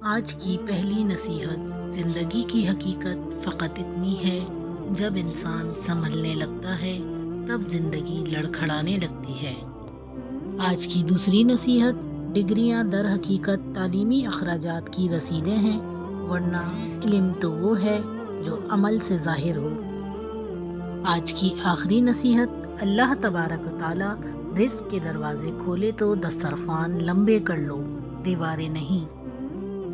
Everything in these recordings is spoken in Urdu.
آج کی پہلی نصیحت: زندگی کی حقیقت فقط اتنی ہے، جب انسان سنبھلنے لگتا ہے تب زندگی لڑکھڑانے لگتی ہے۔ آج کی دوسری نصیحت: ڈگریاں در حقیقت تعلیمی اخراجات کی رسیدیں ہیں، ورنہ علم تو وہ ہے جو عمل سے ظاہر ہو۔ آج کی آخری نصیحت: اللہ تبارک و تعالیٰ رزق کے دروازے کھولے تو دسترخوان لمبے کر لو، دیواریں نہیں۔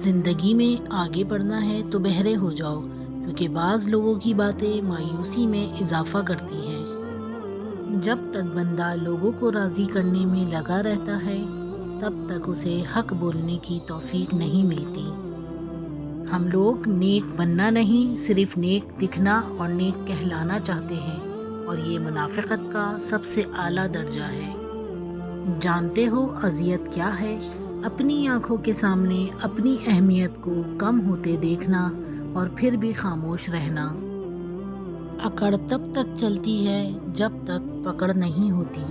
زندگی میں آگے بڑھنا ہے تو بہرے ہو جاؤ، کیونکہ بعض لوگوں کی باتیں مایوسی میں اضافہ کرتی ہیں۔ جب تک بندہ لوگوں کو راضی کرنے میں لگا رہتا ہے، تب تک اسے حق بولنے کی توفیق نہیں ملتی۔ ہم لوگ نیک بننا نہیں، صرف نیک دکھنا اور نیک کہلانا چاہتے ہیں، اور یہ منافقت کا سب سے اعلیٰ درجہ ہے۔ جانتے ہو اذیت کیا ہے؟ اپنی آنکھوں کے سامنے اپنی اہمیت کو کم ہوتے دیکھنا اور پھر بھی خاموش رہنا۔ اکڑ تب تک چلتی ہے جب تک پکڑ نہیں ہوتی۔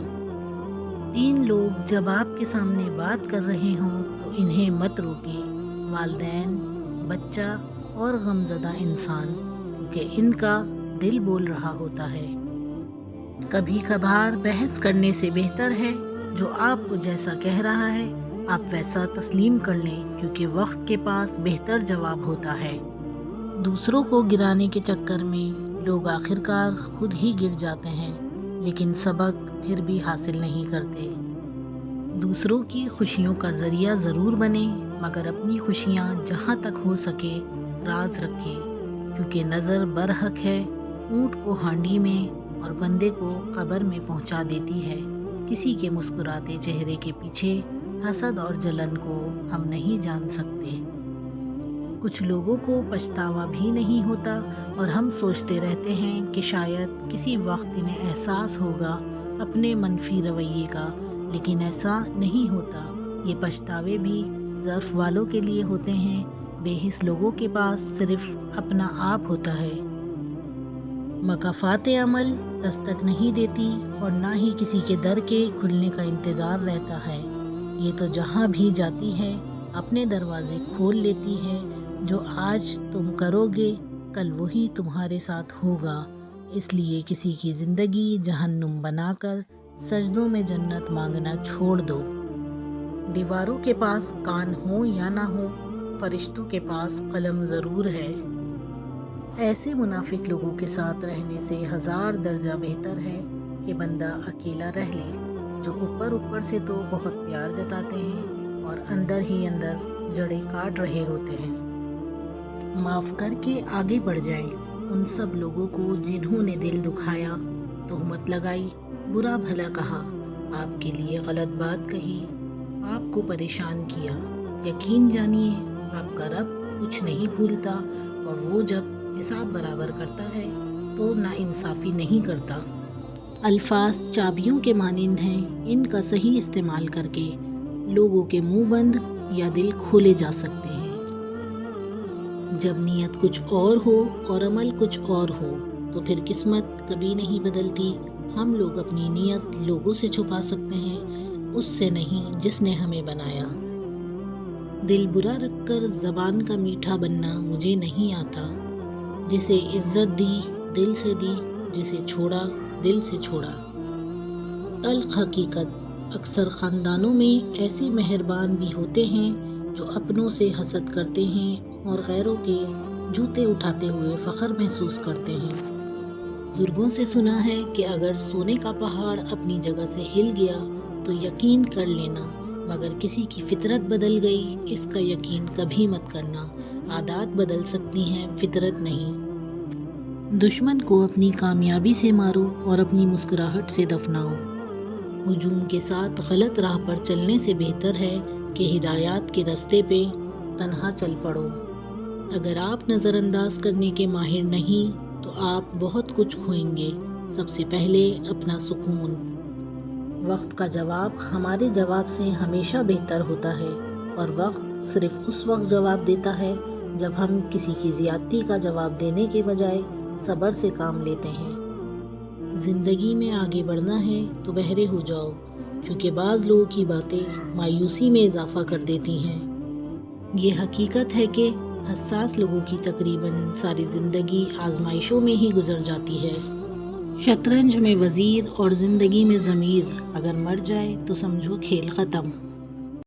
3 لوگ جب آپ کے سامنے بات کر رہے ہوں تو انہیں مت روکیں: والدین، بچہ اور غمزدہ انسان، کیونکہ ان کا دل بول رہا ہوتا ہے۔ کبھی کبھار بحث کرنے سے بہتر ہے جو آپ کو جیسا کہہ رہا ہے آپ ویسا تسلیم کر لیں، کیونکہ وقت کے پاس بہتر جواب ہوتا ہے۔ دوسروں کو گرانے کے چکر میں لوگ آخرکار خود ہی گر جاتے ہیں، لیکن سبق پھر بھی حاصل نہیں کرتے۔ دوسروں کی خوشیوں کا ذریعہ ضرور بنیں، مگر اپنی خوشیاں جہاں تک ہو سکے راز رکھیں، کیونکہ نظر برحق ہے، اونٹ کو ہانڈی میں اور بندے کو قبر میں پہنچا دیتی ہے۔ کسی کے مسکراتے چہرے کے پیچھے حسد اور جلن کو ہم نہیں جان سکتے۔ کچھ لوگوں کو پچھتاوا بھی نہیں ہوتا، اور ہم سوچتے رہتے ہیں کہ شاید کسی وقت انہیں احساس ہوگا اپنے منفی رویے کا، لیکن ایسا نہیں ہوتا۔ یہ پچھتاوے بھی ظرف والوں کے لیے ہوتے ہیں، بے حس لوگوں کے پاس صرف اپنا آپ ہوتا ہے۔ مکافات عمل دستک نہیں دیتی، اور نہ ہی کسی کے در کے کھلنے کا انتظار رہتا ہے۔ یہ تو جہاں بھی جاتی ہے اپنے دروازے کھول لیتی ہے۔ جو آج تم کرو گے کل وہی تمہارے ساتھ ہوگا، اس لیے کسی کی زندگی جہنم بنا کر سجدوں میں جنت مانگنا چھوڑ دو۔ دیواروں کے پاس کان ہوں یا نہ ہوں، فرشتوں کے پاس قلم ضرور ہے۔ ایسے منافق لوگوں کے ساتھ رہنے سے 1000 درجہ بہتر ہے کہ بندہ اکیلا رہ لے، جو اوپر سے تو بہت پیار جتاتے ہیں اور اندر ہی اندر جڑیں کاٹ رہے ہوتے ہیں۔ معاف کر کے آگے بڑھ جائیں ان سب لوگوں کو جنہوں نے دل دکھایا، تہمت لگائی، برا بھلا کہا، آپ کے لیے غلط بات کہی، آپ کو پریشان کیا۔ یقین جانیے آپ کا رب کچھ نہیں بھولتا، اور وہ جب حساب برابر کرتا ہے تو ناانصافی نہیں کرتا۔ الفاظ چابیوں کے مانند ہیں، ان کا صحیح استعمال کر کے لوگوں کے منہ بند یا دل کھولے جا سکتے ہیں۔ جب نیت کچھ اور ہو اور عمل کچھ اور ہو تو پھر قسمت کبھی نہیں بدلتی۔ ہم لوگ اپنی نیت لوگوں سے چھپا سکتے ہیں، اس سے نہیں جس نے ہمیں بنایا۔ دل برا رکھ کر زبان کا میٹھا بننا مجھے نہیں آتا۔ جسے عزت دی دل سے دی، جسے چھوڑا دل سے چھوڑا۔ تلخ حقیقت: اکثر خاندانوں میں ایسے مہربان بھی ہوتے ہیں جو اپنوں سے حسد کرتے ہیں اور غیروں کے جوتے اٹھاتے ہوئے فخر محسوس کرتے ہیں۔ بزرگوں سے سنا ہے کہ اگر سونے کا پہاڑ اپنی جگہ سے ہل گیا تو یقین کر لینا، مگر کسی کی فطرت بدل گئی اس کا یقین کبھی مت کرنا۔ عادات بدل سکتی ہیں، فطرت نہیں۔ دشمن کو اپنی کامیابی سے مارو اور اپنی مسکراہٹ سے دفناؤ۔ ہجوم کے ساتھ غلط راہ پر چلنے سے بہتر ہے کہ ہدایات کے راستے پہ تنہا چل پڑو۔ اگر آپ نظر انداز کرنے کے ماہر نہیں تو آپ بہت کچھ کھوئیں گے۔ سب سے پہلے اپنا سکون۔ وقت کا جواب ہمارے جواب سے ہمیشہ بہتر ہوتا ہے، اور وقت صرف اس وقت جواب دیتا ہے جب ہم کسی کی زیادتی کا جواب دینے کے بجائے صبر سے کام لیتے ہیں۔ زندگی میں آگے بڑھنا ہے تو بہرے ہو جاؤ، کیونکہ بعض لوگوں کی باتیں مایوسی میں اضافہ کر دیتی ہیں۔ یہ حقیقت ہے کہ حساس لوگوں کی تقریباً ساری زندگی آزمائشوں میں ہی گزر جاتی ہے۔ شطرنج میں وزیر اور زندگی میں ضمیر اگر مر جائے تو سمجھو کھیل ختم۔